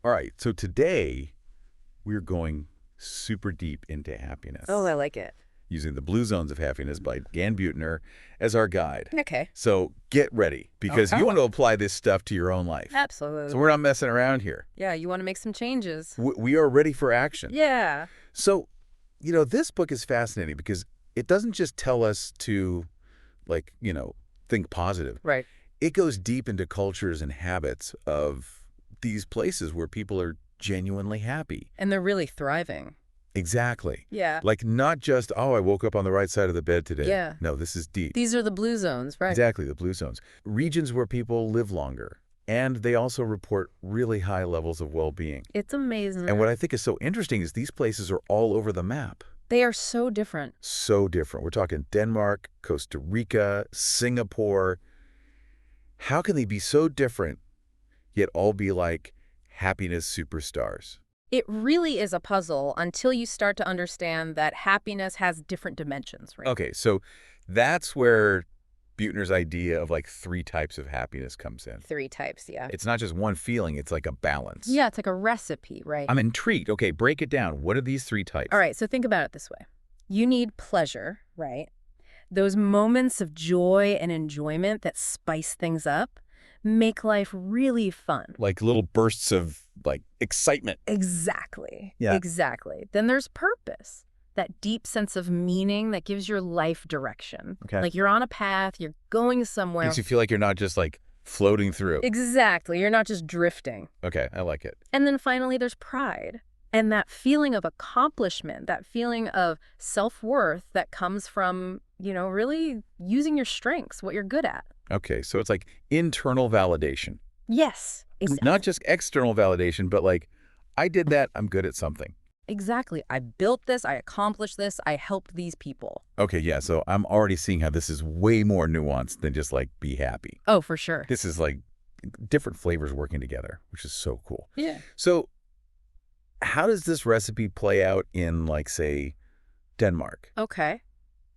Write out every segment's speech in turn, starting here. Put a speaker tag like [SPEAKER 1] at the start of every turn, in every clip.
[SPEAKER 1] All right, so today we're going super deep into happiness
[SPEAKER 2] Oh, I like it.
[SPEAKER 1] using the Blue Zones of Happiness by Dan Buettner as our guide.
[SPEAKER 2] Okay.
[SPEAKER 1] So get ready because you want to apply this stuff to your own life.
[SPEAKER 2] Absolutely.
[SPEAKER 1] So we're not messing around here.
[SPEAKER 2] Yeah, you want to make some changes.
[SPEAKER 1] We are ready for action.
[SPEAKER 2] Yeah.
[SPEAKER 1] So, this book is fascinating because it doesn't just tell us to, think positive.
[SPEAKER 2] Right.
[SPEAKER 1] It goes deep into cultures and habits of these places where people are genuinely happy.
[SPEAKER 2] And they're really thriving.
[SPEAKER 1] Exactly.
[SPEAKER 2] Yeah.
[SPEAKER 1] Like not just, oh, I woke up on the right side of the bed today.
[SPEAKER 2] Yeah.
[SPEAKER 1] No, this is deep.
[SPEAKER 2] These are the blue zones, right?
[SPEAKER 1] Exactly, the blue zones. Regions where people live longer. And they also report really high levels of well-being.
[SPEAKER 2] It's amazing.
[SPEAKER 1] And what I think is so interesting is these places are all over the map.
[SPEAKER 2] They are so different.
[SPEAKER 1] So different. We're talking Denmark, Costa Rica, Singapore. How can they be so different, yet all be like happiness superstars?
[SPEAKER 2] It really is a puzzle until you start to understand that happiness has different dimensions, right?
[SPEAKER 1] Okay, so that's where Buettner's idea of like 3 types of happiness comes in.
[SPEAKER 2] 3 types, yeah.
[SPEAKER 1] It's not just one feeling, it's like a balance.
[SPEAKER 2] Yeah, it's like a recipe, right?
[SPEAKER 1] I'm intrigued. Okay, break it down. What are these 3 types?
[SPEAKER 2] All right, so think about it this way. You need pleasure, right? Those moments of joy and enjoyment that spice things up make life really fun.
[SPEAKER 1] Like little bursts of like excitement.
[SPEAKER 2] Exactly.
[SPEAKER 1] Yeah.
[SPEAKER 2] Exactly. Then there's purpose, that deep sense of meaning that gives your life direction.
[SPEAKER 1] Okay.
[SPEAKER 2] Like you're on a path, you're going somewhere.
[SPEAKER 1] Makes you feel like you're not just like floating through.
[SPEAKER 2] Exactly. You're not just drifting.
[SPEAKER 1] Okay, I like it.
[SPEAKER 2] And then finally, there's pride. And that feeling of accomplishment, that feeling of self-worth that comes from, really using your strengths, what you're good at.
[SPEAKER 1] Okay, so it's like internal validation.
[SPEAKER 2] Yes, exactly.
[SPEAKER 1] Not just external validation, but like, I did that, I'm good at something.
[SPEAKER 2] Exactly. I built this, I accomplished this, I helped these people.
[SPEAKER 1] Okay, yeah, so I'm already seeing how this is way more nuanced than just like be happy.
[SPEAKER 2] Oh, for sure.
[SPEAKER 1] This is like different flavors working together, which is so cool.
[SPEAKER 2] Yeah.
[SPEAKER 1] So how does this recipe play out in like, say, Denmark?
[SPEAKER 2] Okay.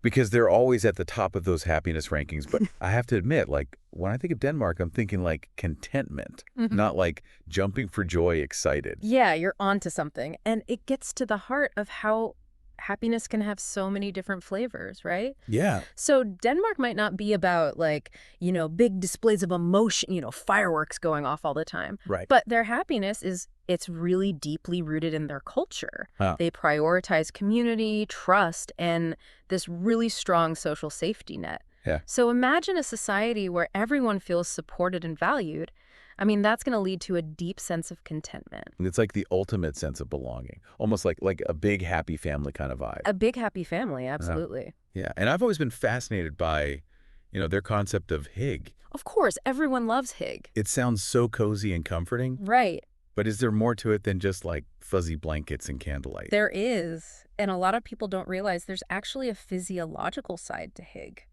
[SPEAKER 1] Because they're always at the top of those happiness rankings. But I have to admit, like, when I think of Denmark, I'm thinking like contentment, not like jumping for joy, excited.
[SPEAKER 2] Yeah, you're onto something. And it gets to the heart of how happiness can have so many different flavors, right?
[SPEAKER 1] Yeah.
[SPEAKER 2] So Denmark might not be about big displays of emotion, fireworks going off all the time.
[SPEAKER 1] Right.
[SPEAKER 2] But their happiness it's really deeply rooted in their culture.
[SPEAKER 1] Huh.
[SPEAKER 2] They prioritize community, trust, and this really strong social safety net.
[SPEAKER 1] Yeah.
[SPEAKER 2] So imagine a society where everyone feels supported and valued. I mean, that's going to lead to a deep sense of contentment.
[SPEAKER 1] It's like the ultimate sense of belonging, almost like a big happy family kind of vibe.
[SPEAKER 2] A big happy family, absolutely.
[SPEAKER 1] Yeah, and I've always been fascinated by, their concept of hig.
[SPEAKER 2] Of course, everyone loves hig.
[SPEAKER 1] It sounds so cozy and comforting.
[SPEAKER 2] Right.
[SPEAKER 1] But is there more to it than just like fuzzy blankets and candlelight?
[SPEAKER 2] There is. And a lot of people don't realize there's actually a physiological side to hig.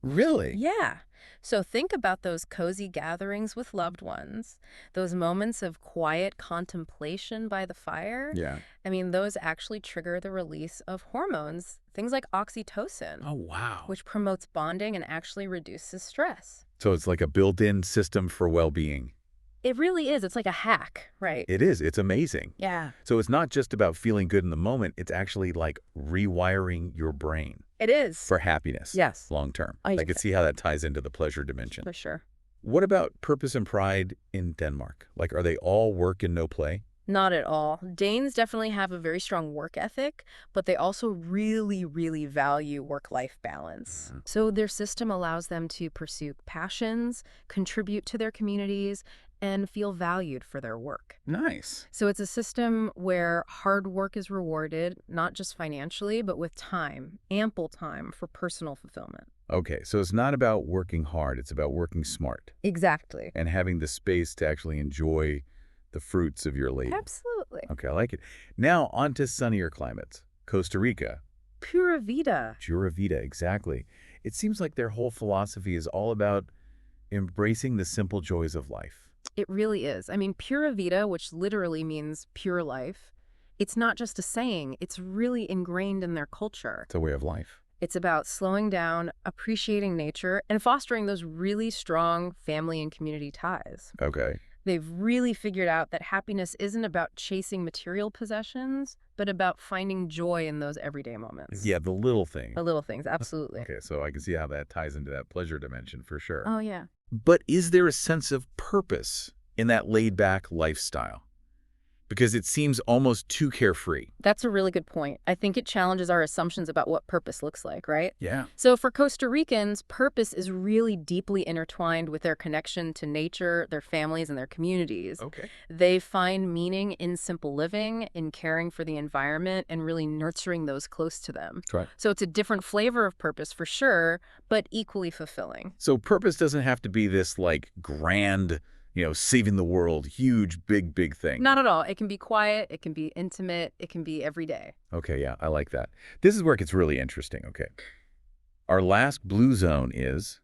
[SPEAKER 1] Really?
[SPEAKER 2] Yeah. So think about those cozy gatherings with loved ones, those moments of quiet contemplation by the fire.
[SPEAKER 1] Yeah.
[SPEAKER 2] I mean, those actually trigger the release of hormones, things like oxytocin,
[SPEAKER 1] Oh, wow.
[SPEAKER 2] which promotes bonding and actually reduces stress.
[SPEAKER 1] So it's like a built-in system for well-being.
[SPEAKER 2] It really is. It's like a hack, right?
[SPEAKER 1] It is. It's amazing.
[SPEAKER 2] Yeah.
[SPEAKER 1] So it's not just about feeling good in the moment. It's actually like rewiring your brain
[SPEAKER 2] It is.
[SPEAKER 1] for happiness.
[SPEAKER 2] Yes.
[SPEAKER 1] Long term.
[SPEAKER 2] I
[SPEAKER 1] I could see how that ties into the pleasure dimension.
[SPEAKER 2] For sure.
[SPEAKER 1] What about purpose and pride in Denmark? Like, are they all work and no play?
[SPEAKER 2] Not at all. Danes definitely have a very strong work ethic, but they also really, really value work-life balance. So their system allows them to pursue passions, contribute to their communities, and feel valued for their work.
[SPEAKER 1] Nice.
[SPEAKER 2] So it's a system where hard work is rewarded, not just financially, but with time, ample time for personal fulfillment.
[SPEAKER 1] Okay, so it's not about working hard. It's about working smart
[SPEAKER 2] Exactly.
[SPEAKER 1] and having the space to actually enjoy the fruits of your labor.
[SPEAKER 2] Absolutely.
[SPEAKER 1] Okay, I like it. Now, on to sunnier climates. Costa Rica.
[SPEAKER 2] Pura vida.
[SPEAKER 1] Pura vida, exactly. It seems like their whole philosophy is all about embracing the simple joys of life.
[SPEAKER 2] It really is. I mean, pura vida, which literally means pure life, it's not just a saying. It's really ingrained in their culture.
[SPEAKER 1] It's a way of life.
[SPEAKER 2] It's about slowing down, appreciating nature, and fostering those really strong family and community ties.
[SPEAKER 1] Okay.
[SPEAKER 2] They've really figured out that happiness isn't about chasing material possessions, but about finding joy in those everyday moments.
[SPEAKER 1] Yeah, the little thing.
[SPEAKER 2] The little things, absolutely.
[SPEAKER 1] Okay, so I can see how that ties into that pleasure dimension for sure.
[SPEAKER 2] Oh, yeah.
[SPEAKER 1] But is there a sense of purpose in that laid-back lifestyle? Because it seems almost too carefree.
[SPEAKER 2] That's a really good point. I think it challenges our assumptions about what purpose looks like, right?
[SPEAKER 1] Yeah.
[SPEAKER 2] So for Costa Ricans, purpose is really deeply intertwined with their connection to nature, their families, and their communities.
[SPEAKER 1] Okay.
[SPEAKER 2] They find meaning in simple living, in caring for the environment, and really nurturing those close to them.
[SPEAKER 1] That's right.
[SPEAKER 2] So it's a different flavor of purpose for sure, but equally fulfilling.
[SPEAKER 1] So purpose doesn't have to be this like grand, saving the world, huge, big thing.
[SPEAKER 2] Not at all. It can be quiet, it can be intimate, it can be everyday.
[SPEAKER 1] Okay, yeah, I like that. This is where it gets really interesting, okay. Our last blue zone is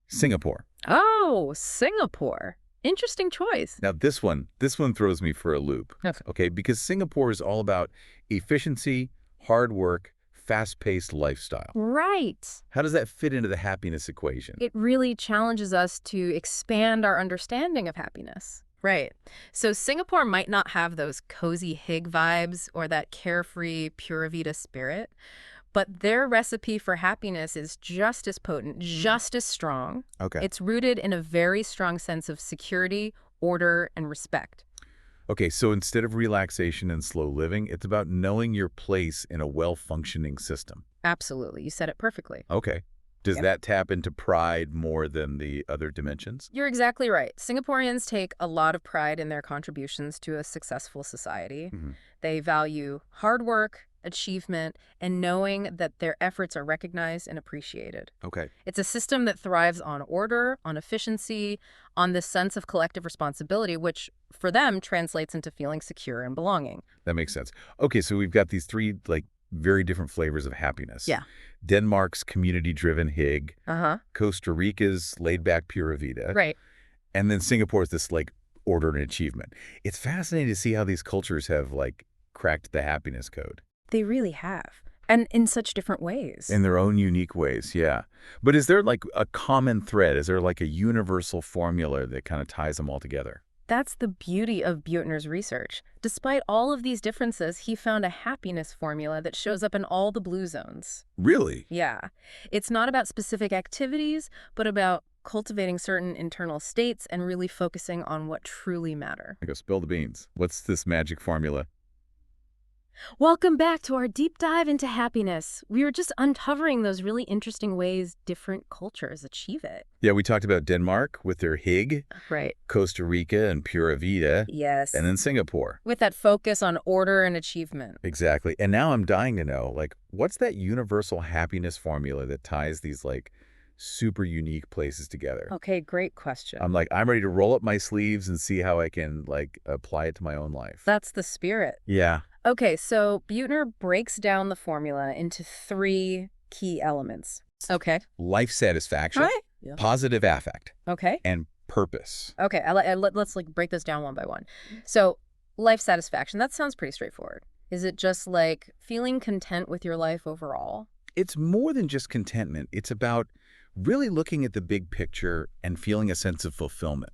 [SPEAKER 1] Singapore.
[SPEAKER 2] Oh, Singapore. Interesting choice.
[SPEAKER 1] Now this one throws me for a loop. Okay, because Singapore is all about efficiency, hard work, fast-paced lifestyle.
[SPEAKER 2] Right.
[SPEAKER 1] How does that fit into the happiness equation?
[SPEAKER 2] It really challenges us to expand our understanding of happiness. Right. So Singapore might not have those cozy hig vibes or that carefree Pura Vida spirit, but their recipe for happiness is just as potent, just as strong.
[SPEAKER 1] Okay.
[SPEAKER 2] It's rooted in a very strong sense of security, order, and respect.
[SPEAKER 1] Okay, so instead of relaxation and slow living, it's about knowing your place in a well-functioning system.
[SPEAKER 2] Absolutely. You said it perfectly.
[SPEAKER 1] Okay. Does
[SPEAKER 2] Yep.
[SPEAKER 1] that tap into pride more than the other dimensions?
[SPEAKER 2] You're exactly right. Singaporeans take a lot of pride in their contributions to a successful society.
[SPEAKER 1] Mhm.
[SPEAKER 2] They value hard work, achievement, and knowing that their efforts are recognized and appreciated.
[SPEAKER 1] Okay.
[SPEAKER 2] It's a system that thrives on order, on efficiency, on this sense of collective responsibility, which for them translates into feeling secure and belonging.
[SPEAKER 1] That makes sense. Okay, so we've got these three, very different flavors of happiness.
[SPEAKER 2] Yeah.
[SPEAKER 1] Denmark's community-driven hig,
[SPEAKER 2] Uh-huh.
[SPEAKER 1] Costa Rica's laid-back Pura Vida,
[SPEAKER 2] Right.
[SPEAKER 1] and then Singapore's this, order and achievement. It's fascinating to see how these cultures have, cracked the happiness code.
[SPEAKER 2] They really have. And in such different ways.
[SPEAKER 1] In their own unique ways, yeah. But is there, a common thread? Is there, a universal formula that kind of ties them all together?
[SPEAKER 2] That's the beauty of Buettner's research. Despite all of these differences, he found a happiness formula that shows up in all the blue zones.
[SPEAKER 1] Really?
[SPEAKER 2] Yeah. It's not about specific activities, but about cultivating certain internal states and really focusing on what truly matter.
[SPEAKER 1] I go, spill the beans. What's this magic formula?
[SPEAKER 2] Welcome back to our deep dive into happiness. We were just uncovering those really interesting ways different cultures achieve it.
[SPEAKER 1] Yeah, we talked about Denmark with their hig,
[SPEAKER 2] Right.
[SPEAKER 1] Costa Rica and Pura Vida,
[SPEAKER 2] Yes.
[SPEAKER 1] and then Singapore.
[SPEAKER 2] With that focus on order and achievement.
[SPEAKER 1] Exactly. And now I'm dying to know, what's that universal happiness formula that ties these, super unique places together?
[SPEAKER 2] Okay, great question.
[SPEAKER 1] I'm ready to roll up my sleeves and see how I can, apply it to my own life.
[SPEAKER 2] That's the spirit.
[SPEAKER 1] Yeah.
[SPEAKER 2] Okay, so Buettner breaks down the formula into 3 key elements. Okay.
[SPEAKER 1] Life satisfaction,
[SPEAKER 2] All right. Yeah.
[SPEAKER 1] positive affect,
[SPEAKER 2] Okay.
[SPEAKER 1] and purpose.
[SPEAKER 2] Okay, let's break this down one by one. So, life satisfaction, that sounds pretty straightforward. Is it just feeling content with your life overall?
[SPEAKER 1] It's more than just contentment. It's about really looking at the big picture and feeling a sense of fulfillment.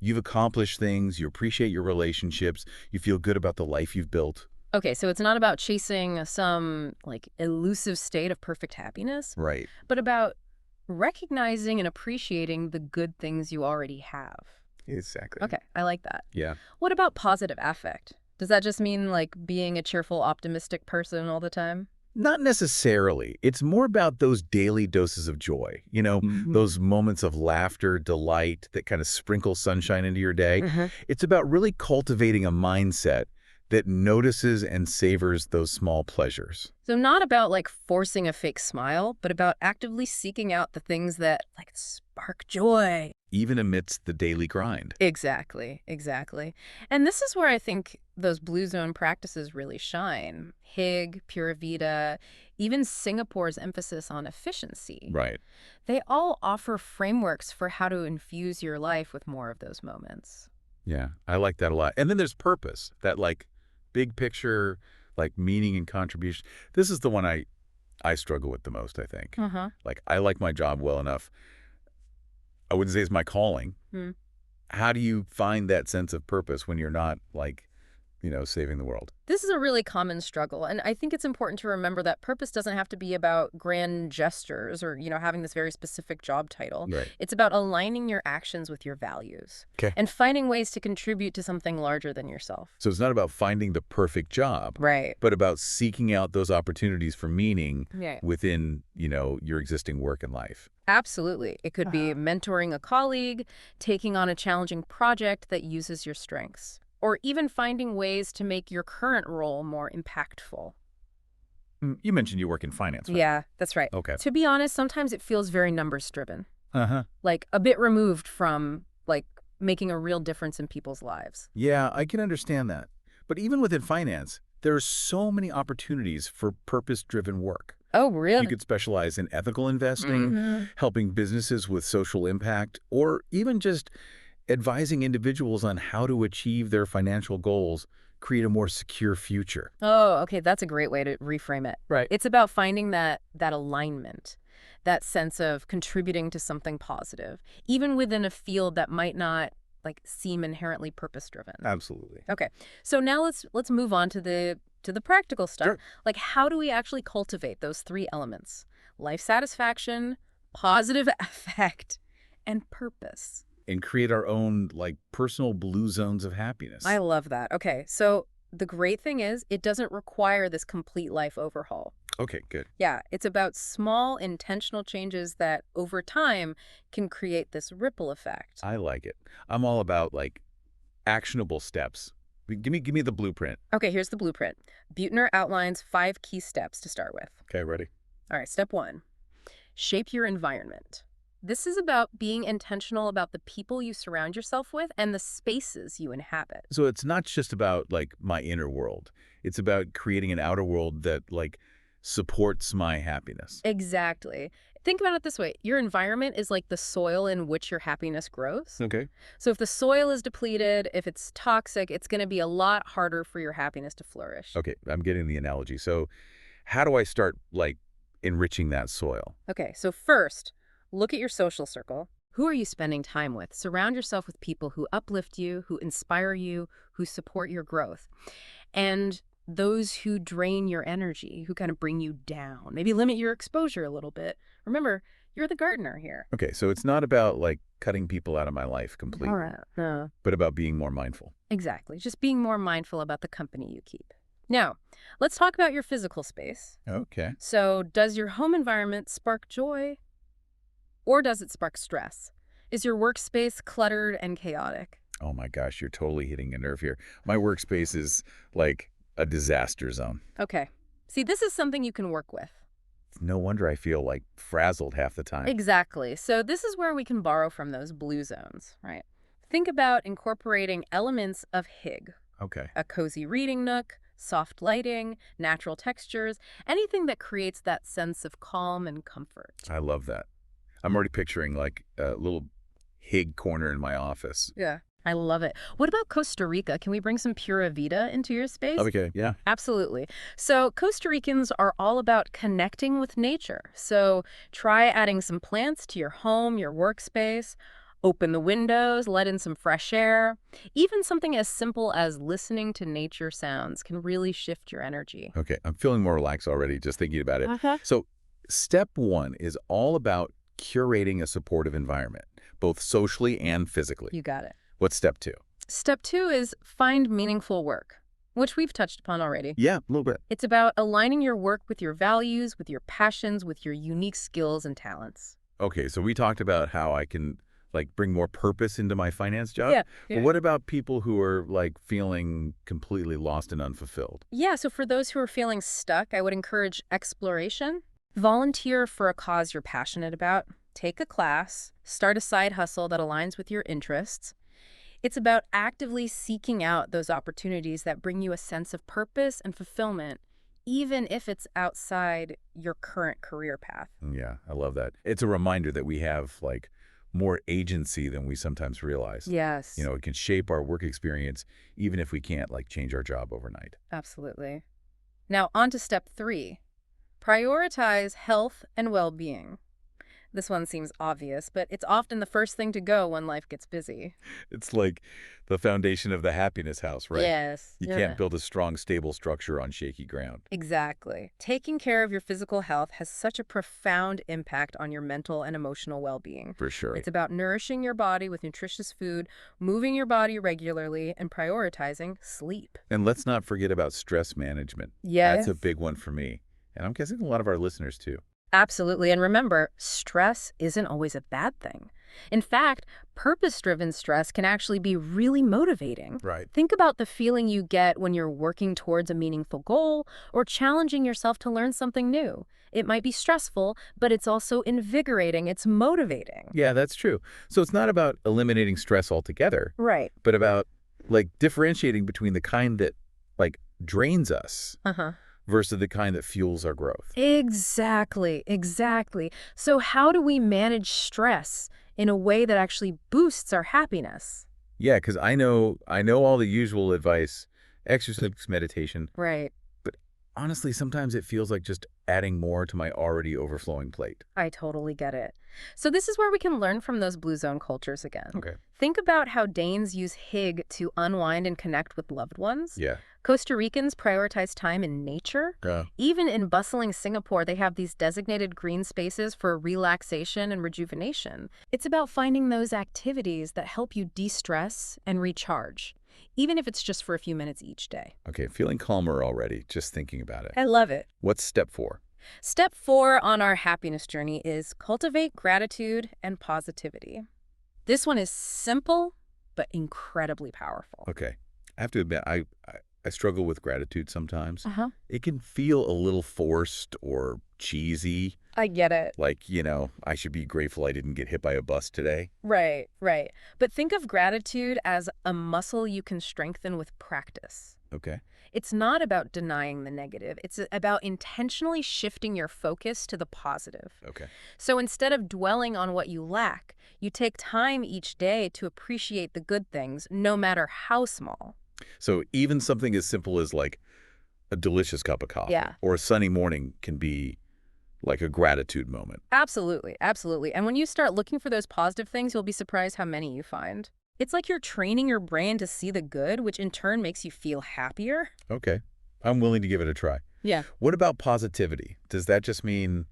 [SPEAKER 1] You've accomplished things, you appreciate your relationships, you feel good about the life you've built.
[SPEAKER 2] Okay, so it's not about chasing some elusive state of perfect happiness,
[SPEAKER 1] Right.
[SPEAKER 2] but about recognizing and appreciating the good things you already have.
[SPEAKER 1] Exactly.
[SPEAKER 2] Okay, I like that.
[SPEAKER 1] Yeah.
[SPEAKER 2] What about positive affect? Does that just mean being a cheerful, optimistic person all the time?
[SPEAKER 1] Not necessarily. It's more about those daily doses of joy, those moments of laughter, delight that kind of sprinkle sunshine into your day. It's about really cultivating a mindset that notices and savors those small pleasures.
[SPEAKER 2] So not about forcing a fake smile, but about actively seeking out the things that spark joy.
[SPEAKER 1] Even amidst the daily grind.
[SPEAKER 2] Exactly. And this is where I think those blue zone practices really shine. Hig, Pura Vida, even Singapore's emphasis on efficiency.
[SPEAKER 1] Right.
[SPEAKER 2] They all offer frameworks for how to infuse your life with more of those moments.
[SPEAKER 1] Yeah, I like that a lot. And then there's purpose, that big picture, meaning and contribution. This is the one I struggle with the most, I think.
[SPEAKER 2] Uh-huh.
[SPEAKER 1] I like my job well enough. I wouldn't say it's my calling, how do you find that sense of purpose when you're not, like, saving the world?
[SPEAKER 2] This is a really common struggle, and I think it's important to remember that purpose doesn't have to be about grand gestures or, having this very specific job title.
[SPEAKER 1] Right.
[SPEAKER 2] It's about aligning your actions with your values
[SPEAKER 1] Okay.
[SPEAKER 2] and finding ways to contribute to something larger than yourself.
[SPEAKER 1] So it's not about finding the perfect job,
[SPEAKER 2] Right.
[SPEAKER 1] but about seeking out those opportunities for meaning
[SPEAKER 2] Yeah.
[SPEAKER 1] within, your existing work and life.
[SPEAKER 2] Absolutely. It could be mentoring a colleague, taking on a challenging project that uses your strengths, or even finding ways to make your current role more impactful.
[SPEAKER 1] You mentioned you work in finance, right?
[SPEAKER 2] Yeah, that's right.
[SPEAKER 1] Okay.
[SPEAKER 2] To be honest, sometimes it feels very numbers driven,
[SPEAKER 1] Uh-huh.
[SPEAKER 2] like a bit removed from making a real difference in people's lives.
[SPEAKER 1] Yeah, I can understand that. But even within finance, there are so many opportunities for purpose-driven work.
[SPEAKER 2] Oh,
[SPEAKER 1] You
[SPEAKER 2] really?
[SPEAKER 1] could specialize in ethical investing,
[SPEAKER 2] Mhm.
[SPEAKER 1] helping businesses with social impact, or even just advising individuals on how to achieve their financial goals, create a more secure future.
[SPEAKER 2] Oh, okay. That's a great way to reframe it.
[SPEAKER 1] Right.
[SPEAKER 2] It's about finding that alignment, that sense of contributing to something positive, even within a field that might not seem inherently purpose driven.
[SPEAKER 1] Absolutely.
[SPEAKER 2] Okay. So now let's move on to the practical stuff.
[SPEAKER 1] Sure.
[SPEAKER 2] Like, how do we actually cultivate those three elements? Life satisfaction, positive affect, and purpose.
[SPEAKER 1] And create our own, personal blue zones of happiness.
[SPEAKER 2] I love that. Okay. So the great thing is it doesn't require this complete life overhaul.
[SPEAKER 1] Okay, good.
[SPEAKER 2] Yeah, it's about small intentional changes that over time can create this ripple effect.
[SPEAKER 1] I like it. I'm all about, actionable steps. Give me the blueprint.
[SPEAKER 2] Okay, here's the blueprint. Buettner outlines 5 key steps to start with.
[SPEAKER 1] Okay, ready?
[SPEAKER 2] All right, step 1, shape your environment. This is about being intentional about the people you surround yourself with and the spaces you inhabit.
[SPEAKER 1] So it's not just about, my inner world. It's about creating an outer world that, supports my happiness.
[SPEAKER 2] Exactly. Think about it this way. Your environment is like the soil in which your happiness grows.
[SPEAKER 1] Okay.
[SPEAKER 2] So if the soil is depleted, if it's toxic, it's going to be a lot harder for your happiness to flourish.
[SPEAKER 1] Okay, I'm getting the analogy. So how do I start, enriching that soil?
[SPEAKER 2] Okay, so first, look at your social circle. Who are you spending time with? Surround yourself with people who uplift you, who inspire you, who support your growth. And those who drain your energy, who kind of bring you down. Maybe limit your exposure a little bit. Remember, you're the gardener here.
[SPEAKER 1] Okay, so it's not about, cutting people out of my life completely,
[SPEAKER 2] All right. No.
[SPEAKER 1] but about being more mindful.
[SPEAKER 2] Exactly. Just being more mindful about the company you keep. Now, let's talk about your physical space.
[SPEAKER 1] Okay.
[SPEAKER 2] So, does your home environment spark joy? Or does it spark stress? Is your workspace cluttered and chaotic?
[SPEAKER 1] Oh my gosh, you're totally hitting a nerve here. My workspace is like a disaster zone.
[SPEAKER 2] Okay. See, this is something you can work with.
[SPEAKER 1] No wonder I feel frazzled half the time.
[SPEAKER 2] Exactly. So this is where we can borrow from those blue zones, right? Think about incorporating elements of HIG,
[SPEAKER 1] Okay.
[SPEAKER 2] a cozy reading nook, soft lighting, natural textures, anything that creates that sense of calm and comfort.
[SPEAKER 1] I love that. I'm already picturing a little Hig corner in my office.
[SPEAKER 2] Yeah. I love it. What about Costa Rica? Can we bring some Pura Vida into your space?
[SPEAKER 1] Okay, yeah.
[SPEAKER 2] Absolutely. So Costa Ricans are all about connecting with nature. So try adding some plants to your home, your workspace. Open the windows, let in some fresh air. Even something as simple as listening to nature sounds can really shift your energy.
[SPEAKER 1] Okay, I'm feeling more relaxed already just thinking about it.
[SPEAKER 2] Uh-huh.
[SPEAKER 1] So step 1 is all about curating a supportive environment, both socially and physically.
[SPEAKER 2] You got it.
[SPEAKER 1] What's step 2?
[SPEAKER 2] Step 2 is find meaningful work, which we've touched upon already.
[SPEAKER 1] Yeah, a little bit.
[SPEAKER 2] It's about aligning your work with your values, with your passions, with your unique skills and talents.
[SPEAKER 1] Okay, so we talked about how I can bring more purpose into my finance job.
[SPEAKER 2] Yeah.
[SPEAKER 1] But what about people who are feeling completely lost and unfulfilled?
[SPEAKER 2] Yeah, so for those who are feeling stuck, I would encourage exploration. Volunteer for a cause you're passionate about. Take a class. Start a side hustle that aligns with your interests. It's about actively seeking out those opportunities that bring you a sense of purpose and fulfillment, even if it's outside your current career path.
[SPEAKER 1] Yeah, I love that. It's a reminder that we have more agency than we sometimes realize.
[SPEAKER 2] Yes.
[SPEAKER 1] It can shape our work experience even if we can't change our job overnight.
[SPEAKER 2] Absolutely. Now on to step 3. Prioritize health and well-being. This one seems obvious, but it's often the first thing to go when life gets busy.
[SPEAKER 1] It's like the foundation of the happiness house, right?
[SPEAKER 2] Yes.
[SPEAKER 1] You
[SPEAKER 2] Yeah.
[SPEAKER 1] can't build a strong, stable structure on shaky ground.
[SPEAKER 2] Exactly. Taking care of your physical health has such a profound impact on your mental and emotional well-being.
[SPEAKER 1] For sure.
[SPEAKER 2] It's about nourishing your body with nutritious food, moving your body regularly, and prioritizing sleep.
[SPEAKER 1] And let's not forget about stress management.
[SPEAKER 2] Yes.
[SPEAKER 1] That's a big one for me. And I'm guessing a lot of our listeners too.
[SPEAKER 2] Absolutely. And remember, stress isn't always a bad thing. In fact, purpose-driven stress can actually be really motivating.
[SPEAKER 1] Right.
[SPEAKER 2] Think about the feeling you get when you're working towards a meaningful goal or challenging yourself to learn something new. It might be stressful, but it's also invigorating. It's motivating.
[SPEAKER 1] Yeah, that's true. So it's not about eliminating stress altogether,
[SPEAKER 2] Right.
[SPEAKER 1] but about like differentiating between the kind that like drains us versus the kind that fuels our growth.
[SPEAKER 2] Exactly. Exactly. So how do we manage stress in a way that actually boosts our happiness?
[SPEAKER 1] Yeah, because I know all the usual advice, exercise, meditation,
[SPEAKER 2] Right.
[SPEAKER 1] but honestly, sometimes it feels like just adding more to my already overflowing plate.
[SPEAKER 2] I totally get it. So this is where we can learn from those blue zone cultures again.
[SPEAKER 1] Okay.
[SPEAKER 2] Think about how Danes use hig to unwind and connect with loved ones.
[SPEAKER 1] Yeah.
[SPEAKER 2] Costa Ricans prioritize time in nature. Even in bustling Singapore, they have these designated green spaces for relaxation and rejuvenation. It's about finding those activities that help you de-stress and recharge, even if it's just for a few minutes each day.
[SPEAKER 1] Okay, feeling calmer already, just thinking about it.
[SPEAKER 2] I love it.
[SPEAKER 1] What's step 4?
[SPEAKER 2] Step 4 on our happiness journey is cultivate gratitude and positivity. This one is simple, but incredibly powerful.
[SPEAKER 1] Okay. I have to admit, I struggle with gratitude sometimes.
[SPEAKER 2] Uh-huh.
[SPEAKER 1] It can feel a little forced or cheesy.
[SPEAKER 2] I get it.
[SPEAKER 1] Like, I should be grateful I didn't get hit by a bus today.
[SPEAKER 2] Right, right. But think of gratitude as a muscle you can strengthen with practice.
[SPEAKER 1] Okay.
[SPEAKER 2] It's not about denying the negative. It's about intentionally shifting your focus to the positive.
[SPEAKER 1] Okay.
[SPEAKER 2] So instead of dwelling on what you lack, you take time each day to appreciate the good things, no matter how small.
[SPEAKER 1] So even something as simple as like a delicious cup of coffee or a sunny morning can be like a gratitude moment.
[SPEAKER 2] Absolutely, absolutely. And when you start looking for those positive things, you'll be surprised how many you find. It's like you're training your brain to see the good, which in turn makes you feel happier.
[SPEAKER 1] Okay. I'm willing to give it a try.
[SPEAKER 2] Yeah.
[SPEAKER 1] What about positivity? Does that just mean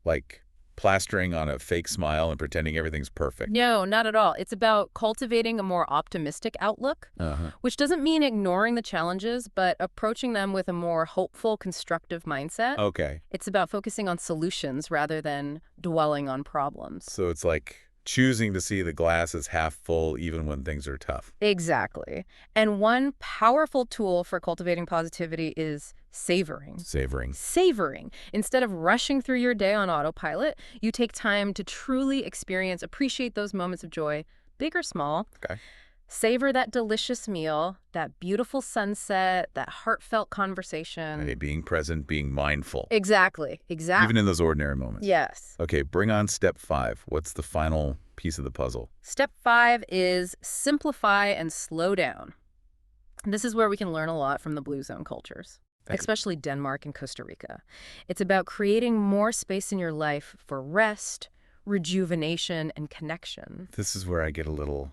[SPEAKER 1] like plastering on a fake smile and pretending everything's perfect?
[SPEAKER 2] No, not at all. It's about cultivating a more optimistic outlook, which doesn't mean ignoring the challenges, but approaching them with a more hopeful, constructive mindset.
[SPEAKER 1] Okay.
[SPEAKER 2] It's about focusing on solutions rather than dwelling on problems.
[SPEAKER 1] So it's like choosing to see the glass as half full even when things are tough.
[SPEAKER 2] Exactly. And one powerful tool for cultivating positivity is savoring.
[SPEAKER 1] Savoring.
[SPEAKER 2] Savoring. Instead of rushing through your day on autopilot, you take time to truly appreciate those moments of joy, big or small.
[SPEAKER 1] Okay.
[SPEAKER 2] Savor that delicious meal, that beautiful sunset, that heartfelt conversation.
[SPEAKER 1] Okay, being present, being mindful.
[SPEAKER 2] Exactly.
[SPEAKER 1] Even in those ordinary moments.
[SPEAKER 2] Yes.
[SPEAKER 1] Okay, bring on step 5. What's the final piece of the puzzle?
[SPEAKER 2] Step 5 is simplify and slow down. This is where we can learn a lot from the Blue Zone cultures, especially Denmark and Costa Rica. It's about creating more space in your life for rest, rejuvenation, and connection.
[SPEAKER 1] This is where I get a little,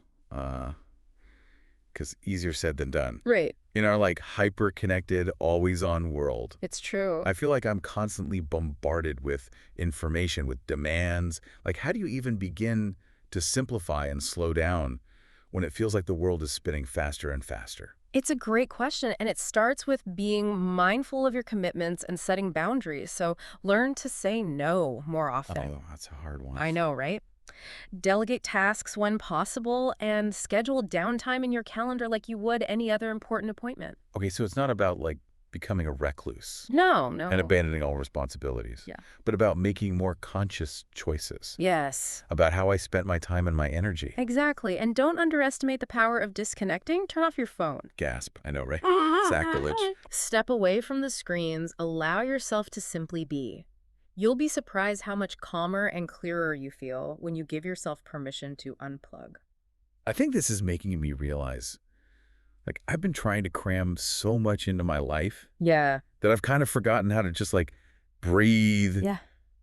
[SPEAKER 1] because easier said than done.
[SPEAKER 2] Right.
[SPEAKER 1] In our like hyper-connected, always-on world,
[SPEAKER 2] It's true.
[SPEAKER 1] I feel like I'm constantly bombarded with information, with demands. Like, how do you even begin to simplify and slow down when it feels like the world is spinning faster and faster?
[SPEAKER 2] It's a great question, and it starts with being mindful of your commitments and setting boundaries. So learn to say no more often.
[SPEAKER 1] Oh, that's a hard one.
[SPEAKER 2] I know, right? Delegate tasks when possible and schedule downtime in your calendar like you would any other important appointment.
[SPEAKER 1] Okay, so it's not about like becoming a recluse
[SPEAKER 2] No.
[SPEAKER 1] and abandoning all responsibilities,
[SPEAKER 2] Yeah.
[SPEAKER 1] but about making more conscious choices
[SPEAKER 2] Yes,
[SPEAKER 1] about how I spent my time and my energy.
[SPEAKER 2] exactly. And don't underestimate the power of disconnecting. Turn off your phone.
[SPEAKER 1] Gasp. I know, right? Sacrilege.
[SPEAKER 2] Step away from the screens. Allow yourself to simply be. You'll be surprised how much calmer and clearer you feel when you give yourself permission to unplug.
[SPEAKER 1] I think this is making me realize, like, I've been trying to cram so much into my life
[SPEAKER 2] Yeah.
[SPEAKER 1] that I've kind of forgotten how to just, like, breathe
[SPEAKER 2] Yeah.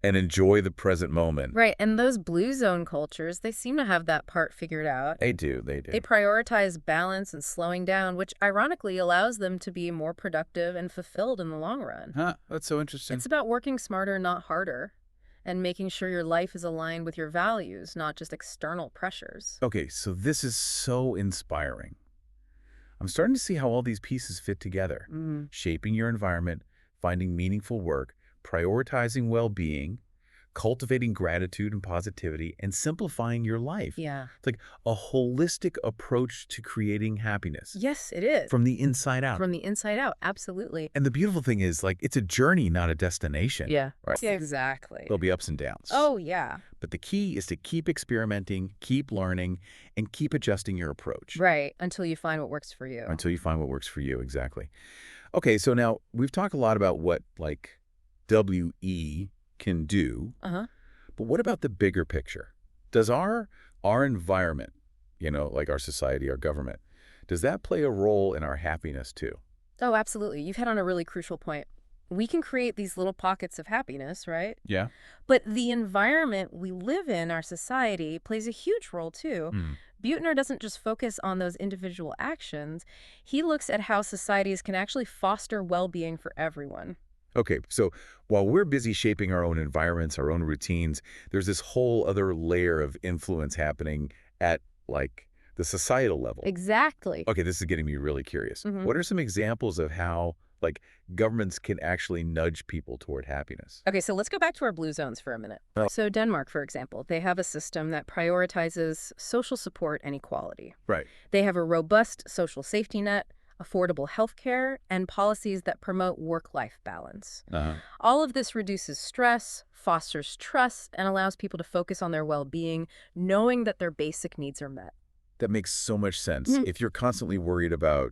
[SPEAKER 1] And enjoy the present moment.
[SPEAKER 2] Right, and those blue zone cultures, they seem to have that part figured out.
[SPEAKER 1] They do, they
[SPEAKER 2] They
[SPEAKER 1] do.
[SPEAKER 2] prioritize balance and slowing down, which ironically allows them to be more productive and fulfilled in the long run.
[SPEAKER 1] Huh, that's so interesting.
[SPEAKER 2] It's about working smarter, not harder, and making sure your life is aligned with your values, not just external pressures.
[SPEAKER 1] Okay, so this is so inspiring. I'm starting to see how all these pieces fit together.
[SPEAKER 2] Mm.
[SPEAKER 1] Shaping your environment, finding meaningful work, prioritizing well-being, cultivating gratitude and positivity, and simplifying your life.
[SPEAKER 2] Yeah.
[SPEAKER 1] It's like a holistic approach to creating happiness
[SPEAKER 2] Yes, it is.
[SPEAKER 1] from the inside out.
[SPEAKER 2] From the inside out, absolutely.
[SPEAKER 1] And the beautiful thing is, like, it's a journey, not a destination.
[SPEAKER 2] Yeah.
[SPEAKER 1] Right?
[SPEAKER 2] Yeah, exactly.
[SPEAKER 1] There'll be ups and downs.
[SPEAKER 2] Oh, yeah.
[SPEAKER 1] But the key is to keep experimenting, keep learning, and keep adjusting your approach.
[SPEAKER 2] Right, until you find what works for you.
[SPEAKER 1] Until you find what works for you, exactly. Okay, so now we've talked a lot about what, like, WE can do.
[SPEAKER 2] Uh-huh.
[SPEAKER 1] But what about the bigger picture? Does our environment, like our society, our government, does that play a role in our happiness too?
[SPEAKER 2] Oh, absolutely. You've hit on a really crucial point. We can create these little pockets of happiness, right?
[SPEAKER 1] Yeah.
[SPEAKER 2] But the environment we live in, our society, plays a huge role too. Buettner doesn't just focus on those individual actions. He looks at how societies can actually foster well-being for everyone.
[SPEAKER 1] Okay, so while we're busy shaping our own environments, our own routines, there's this whole other layer of influence happening at, like, the societal level.
[SPEAKER 2] Exactly.
[SPEAKER 1] Okay, this is getting me really curious. What are some examples of how, like, governments can actually nudge people toward happiness?
[SPEAKER 2] Okay, so let's go back to our blue zones for a minute.
[SPEAKER 1] Oh.
[SPEAKER 2] So Denmark, for example, they have a system that prioritizes social support and equality.
[SPEAKER 1] Right.
[SPEAKER 2] They have a robust social safety net, affordable health care, and policies that promote work-life balance. All of this reduces stress, fosters trust, and allows people to focus on their well-being, knowing that their basic needs are met.
[SPEAKER 1] That makes so much sense. If you're constantly worried about,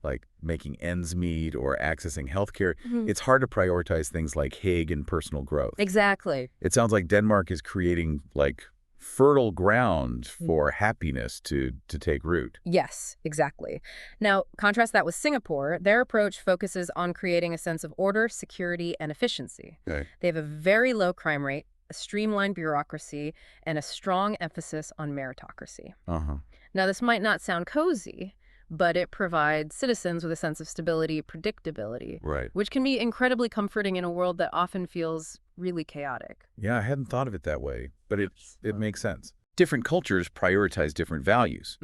[SPEAKER 1] like, making ends meet or accessing healthcare, it's hard to prioritize things like HIG and personal growth.
[SPEAKER 2] Exactly.
[SPEAKER 1] It sounds like Denmark is creating, like, fertile ground for happiness to take root.
[SPEAKER 2] Yes, exactly. Now, contrast that with Singapore. Their approach focuses on creating a sense of order, security, and efficiency.
[SPEAKER 1] Okay.
[SPEAKER 2] They have a very low crime rate, a streamlined bureaucracy, and a strong emphasis on meritocracy. Now, this might not sound cozy, but it provides citizens with a sense of stability, predictability,
[SPEAKER 1] Right.
[SPEAKER 2] which can be incredibly comforting in a world that often feels really chaotic.
[SPEAKER 1] Yeah, I hadn't thought of it that way, but it makes sense. Different cultures prioritize different values,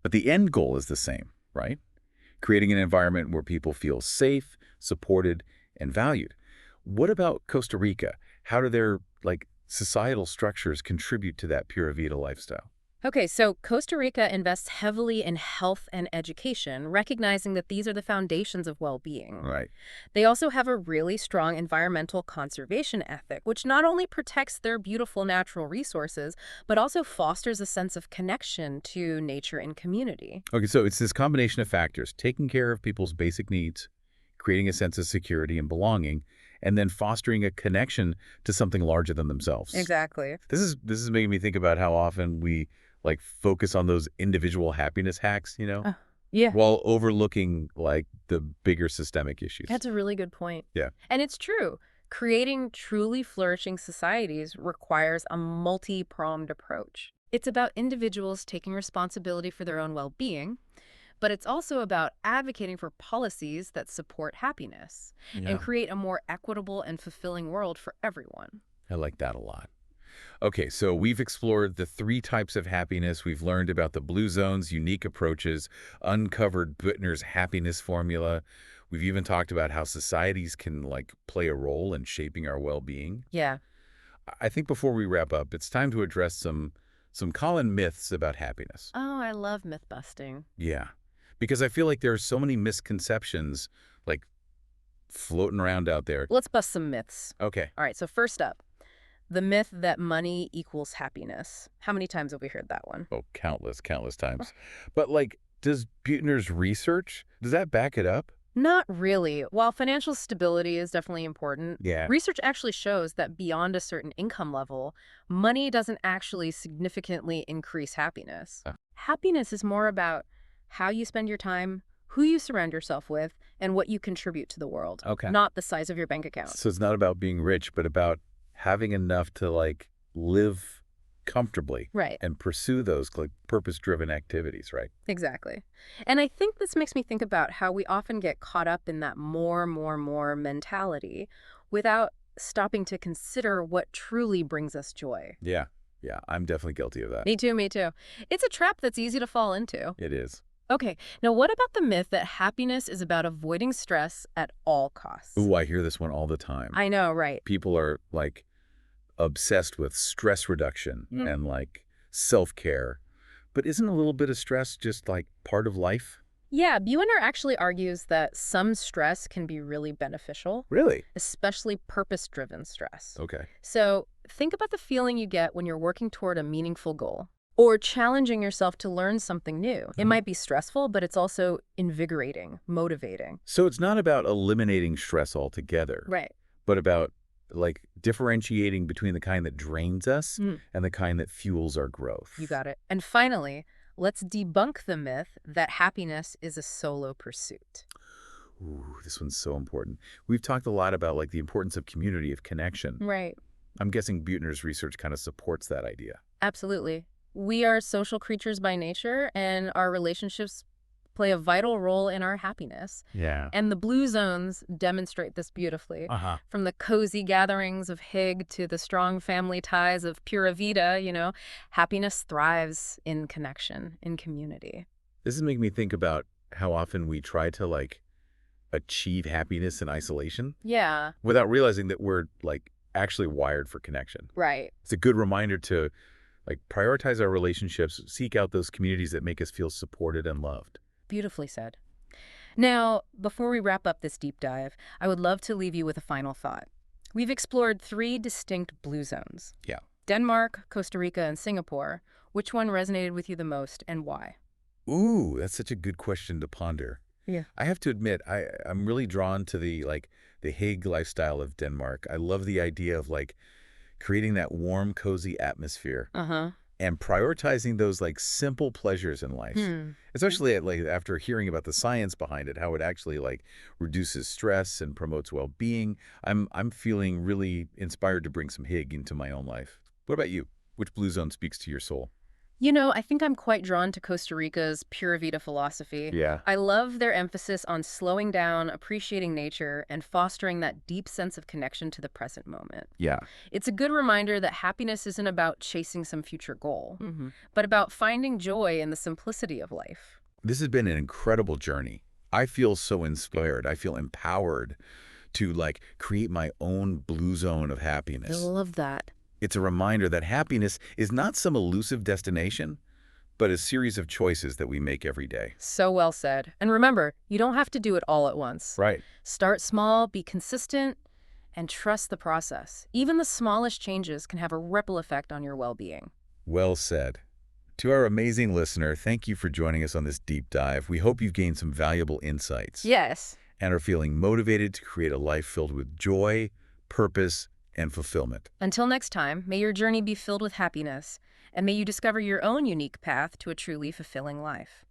[SPEAKER 1] but the end goal is the same, right? Creating an environment where people feel safe, supported, and valued. What about Costa Rica? How do their, like, societal structures contribute to that Pura Vida lifestyle?
[SPEAKER 2] Okay, so Costa Rica invests heavily in health and education, recognizing that these are the foundations of well-being.
[SPEAKER 1] Right.
[SPEAKER 2] They also have a really strong environmental conservation ethic, which not only protects their beautiful natural resources, but also fosters a sense of connection to nature and community.
[SPEAKER 1] Okay, so it's this combination of factors: taking care of people's basic needs, creating a sense of security and belonging, and then fostering a connection to something larger than themselves.
[SPEAKER 2] Exactly.
[SPEAKER 1] This is making me think about how often we, like, focus on those individual happiness hacks,
[SPEAKER 2] Yeah.
[SPEAKER 1] while overlooking, like, the bigger systemic issues.
[SPEAKER 2] That's a really good point.
[SPEAKER 1] Yeah.
[SPEAKER 2] And it's true. Creating truly flourishing societies requires a multi-pronged approach. It's about individuals taking responsibility for their own well-being, but it's also about advocating for policies that support happiness and create a more equitable and fulfilling world for everyone.
[SPEAKER 1] I like that a lot. Okay, so we've explored the 3 types of happiness. We've learned about the Blue Zone's unique approaches, uncovered Buettner's happiness formula. We've even talked about how societies can, like, play a role in shaping our well-being.
[SPEAKER 2] Yeah.
[SPEAKER 1] I think before we wrap up, it's time to address some common myths about happiness.
[SPEAKER 2] Oh, I love myth busting.
[SPEAKER 1] Yeah, because I feel like there are so many misconceptions, like, floating around out there.
[SPEAKER 2] Let's bust some myths.
[SPEAKER 1] Okay.
[SPEAKER 2] All right, so first up, the myth that money equals happiness. How many times have we heard that one?
[SPEAKER 1] Oh, countless times. But, like, does Buettner's research, does that back it up?
[SPEAKER 2] Not really. While financial stability is definitely important,
[SPEAKER 1] Yeah.
[SPEAKER 2] research actually shows that beyond a certain income level, money doesn't actually significantly increase happiness. Happiness is more about how you spend your time, who you surround yourself with, and what you contribute to the world.
[SPEAKER 1] Okay.
[SPEAKER 2] Not the size of your bank account.
[SPEAKER 1] So it's not about being rich, but about having enough to like live comfortably
[SPEAKER 2] Right.
[SPEAKER 1] and pursue those like purpose-driven activities, right?
[SPEAKER 2] Exactly. And I think this makes me think about how we often get caught up in that more mentality without stopping to consider what truly brings us joy.
[SPEAKER 1] Yeah. Yeah, I'm definitely guilty of that.
[SPEAKER 2] Me too, me too. It's a trap that's easy to fall into.
[SPEAKER 1] It is.
[SPEAKER 2] Okay, now what about the myth that happiness is about avoiding stress at all costs?
[SPEAKER 1] Ooh, I hear this one all the time.
[SPEAKER 2] I know, right?
[SPEAKER 1] People are like obsessed with stress reduction and like self-care. But isn't a little bit of stress just like part of life?
[SPEAKER 2] Yeah, Buettner actually argues that some stress can be really beneficial,
[SPEAKER 1] Really?
[SPEAKER 2] especially purpose-driven stress.
[SPEAKER 1] Okay.
[SPEAKER 2] So think about the feeling you get when you're working toward a meaningful goal or challenging yourself to learn something new. It might be stressful, but it's also invigorating, motivating.
[SPEAKER 1] So it's not about eliminating stress altogether,
[SPEAKER 2] Right.
[SPEAKER 1] but about like differentiating between the kind that drains us and the kind that fuels our growth.
[SPEAKER 2] You got it. And finally, let's debunk the myth that happiness is a solo pursuit.
[SPEAKER 1] Ooh, this one's so important. We've talked a lot about like the importance of community, of connection.
[SPEAKER 2] Right.
[SPEAKER 1] I'm guessing Buettner's research kind of supports that idea.
[SPEAKER 2] Absolutely. We are social creatures by nature, and our relationships play a vital role in our happiness.
[SPEAKER 1] Yeah.
[SPEAKER 2] And the blue zones demonstrate this beautifully.
[SPEAKER 1] Uh-huh.
[SPEAKER 2] From the cozy gatherings of Hig to the strong family ties of Pura Vida, happiness thrives in connection, in community.
[SPEAKER 1] This is making me think about how often we try to like achieve happiness in isolation
[SPEAKER 2] Yeah,
[SPEAKER 1] without realizing that we're like actually wired for connection.
[SPEAKER 2] right.
[SPEAKER 1] It's a good reminder to like prioritize our relationships, seek out those communities that make us feel supported and loved.
[SPEAKER 2] Beautifully said. Now, before we wrap up this deep dive, I would love to leave you with a final thought. We've explored 3 distinct blue zones.
[SPEAKER 1] Yeah.
[SPEAKER 2] Denmark, Costa Rica, and Singapore. Which one resonated with you the most and why?
[SPEAKER 1] Ooh, that's such a good question to ponder.
[SPEAKER 2] Yeah.
[SPEAKER 1] I have to admit, I'm really drawn to the Hague lifestyle of Denmark. I love the idea of like creating that warm, cozy atmosphere
[SPEAKER 2] Uh-huh.
[SPEAKER 1] and prioritizing those like simple pleasures in life. Especially like after hearing about the science behind it, how it actually like reduces stress and promotes well-being. I'm feeling really inspired to bring some Hig into my own life. What about you? Which blue zone speaks to your soul?
[SPEAKER 2] I think I'm quite drawn to Costa Rica's Pura Vida philosophy.
[SPEAKER 1] Yeah.
[SPEAKER 2] I love their emphasis on slowing down, appreciating nature, and fostering that deep sense of connection to the present moment.
[SPEAKER 1] Yeah.
[SPEAKER 2] It's a good reminder that happiness isn't about chasing some future goal, but about finding joy in the simplicity of life.
[SPEAKER 1] This has been an incredible journey. I feel so inspired. I feel empowered to like create my own blue zone of
[SPEAKER 2] I
[SPEAKER 1] happiness.
[SPEAKER 2] love that.
[SPEAKER 1] It's a reminder that happiness is not some elusive destination, but a series of choices that we make every day.
[SPEAKER 2] So well said. And remember, you don't have to do it all at once.
[SPEAKER 1] Right.
[SPEAKER 2] Start small, be consistent, and trust the process. Even the smallest changes can have a ripple effect on your well-being.
[SPEAKER 1] Well said. To our amazing listener, thank you for joining us on this deep dive. We hope you've gained some valuable insights
[SPEAKER 2] Yes.
[SPEAKER 1] and are feeling motivated to create a life filled with joy, purpose, and fulfillment.
[SPEAKER 2] Until next time, may your journey be filled with happiness, and may you discover your own unique path to a truly fulfilling life.